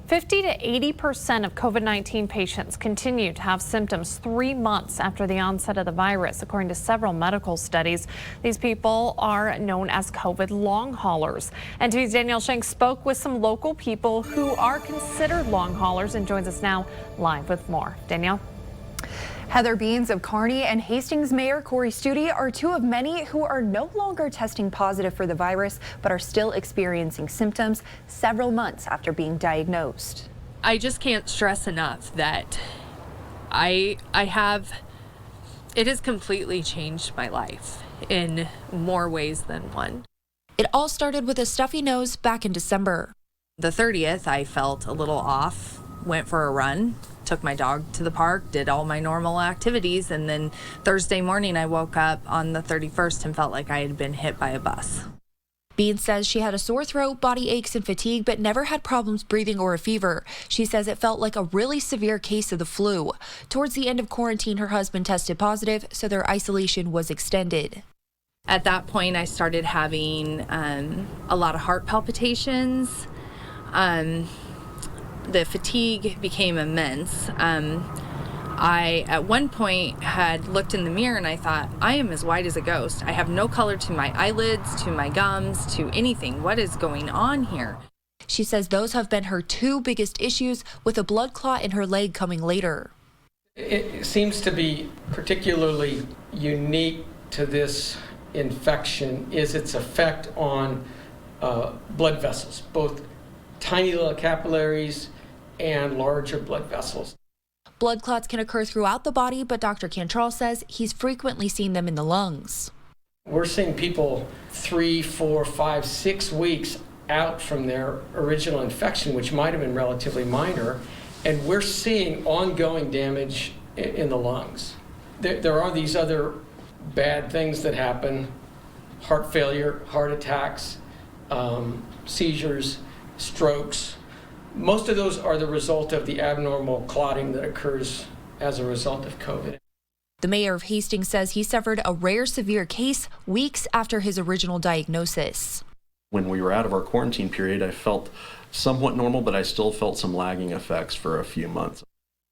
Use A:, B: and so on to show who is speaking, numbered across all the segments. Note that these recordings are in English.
A: 50 to 80% of COVID-19 patients continue to have symptoms 3 months after the onset of the virus, according to several medical studies. These people are known as COVID long haulers. And TV's Danielle Shenk spoke with some local people who are considered long haulers and joins us now live with more. Danielle?
B: Heather Beans of Kearney and Hastings Mayor Corey Studi are two of many who are no longer testing positive for the virus, but are still experiencing symptoms several months after being diagnosed.
C: I just can't stress enough that it has completely changed my life in more ways than one.
D: It all started with a stuffy nose back in December.
C: The 30th, I felt a little off, went for a run, took my dog to the park, did all my normal activities, and then Thursday morning I woke up on the 31st and felt like I had been hit by a bus.
D: Bean says she had a sore throat, body aches, and fatigue, but never had problems breathing or a fever. She says it felt like a really severe case of the flu. Towards the end of quarantine, her husband tested positive, so their isolation was extended.
C: At that point, I started having a lot of heart palpitations. The fatigue became immense. I, at one point, had looked in the mirror and I thought, I am as white as a ghost. I have no color to my eyelids, to my gums, to anything. What is going on here?
D: She says those have been her two biggest issues, with a blood clot in her leg coming later.
E: It seems to be particularly unique to this infection is its effect on blood vessels, both tiny little capillaries and larger blood vessels.
D: Blood clots can occur throughout the body, but Dr. Cantrell says he's frequently seen them in the lungs.
E: We're seeing people 3, 4, 5, 6 weeks out from their original infection, which might have been relatively minor, and we're seeing ongoing damage in the lungs. There are these other bad things that happen: heart failure, heart attacks, seizures, strokes. Most of those are the result of the abnormal clotting that occurs as a result of COVID.
D: The mayor of Hastings says he suffered a rare severe case weeks after his original diagnosis.
F: When we were out of our quarantine period, I felt somewhat normal, but I still felt some lagging effects for a few months.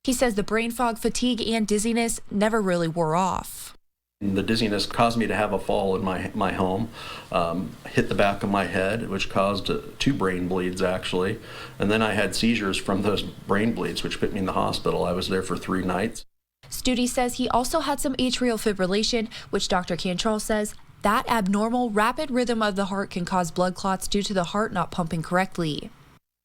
D: He says the brain fog, fatigue, and dizziness never really wore off.
F: The dizziness caused me to have a fall in my home, hit the back of my head, which caused 2 brain bleeds actually. And then I had seizures from those brain bleeds, which put me in the hospital. I was there for 3 nights.
D: Studi says he also had some atrial fibrillation, which Dr. Cantrell says that abnormal rapid rhythm of the heart can cause blood clots due to the heart not pumping correctly.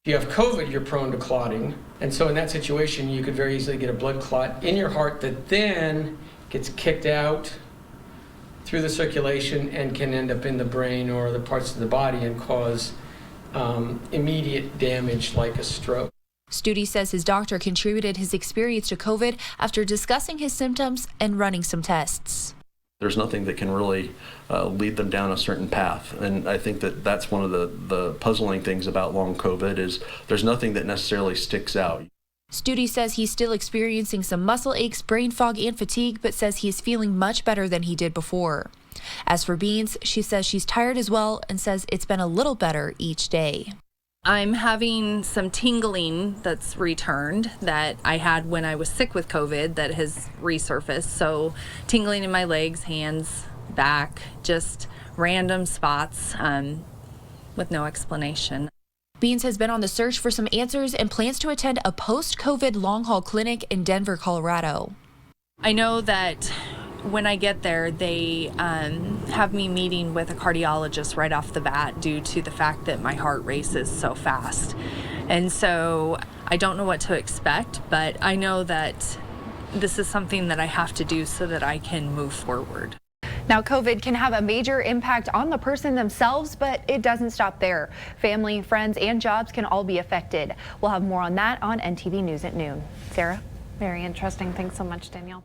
E: If you have COVID, you're prone to clotting. And so in that situation, you could very easily get a blood clot in your heart that then gets kicked out through the circulation and can end up in the brain or the parts of the body and cause immediate damage like a stroke.
D: Studi says his doctor contributed his experience to COVID after discussing his symptoms and running some tests.
F: There's nothing that can really lead them down a certain path. And I think that that's one of the puzzling things about long COVID is there's nothing that necessarily sticks out.
D: Studi says he's still experiencing some muscle aches, brain fog, and fatigue, but says he is feeling much better than he did before. As for Beans, she says she's tired as well and says it's been a little better each day.
C: I'm having some tingling that's returned that I had when I was sick with COVID that has resurfaced. So tingling in my legs, hands, back, just random spots with no explanation.
D: Beans has been on the search for some answers and plans to attend a post-COVID long-haul clinic in Denver, Colorado.
C: I know that when I get there, they have me meeting with a cardiologist right off the bat due to the fact that my heart races so fast. And so I don't know what to expect, but I know that this is something that I have to do so that I can move forward.
B: Now, COVID can have a major impact on the person themselves, but it doesn't stop there. Family, friends, and jobs can all be affected. We'll have more on that on NTV News at noon. Sarah?
A: Very interesting. Thanks so much, Danielle.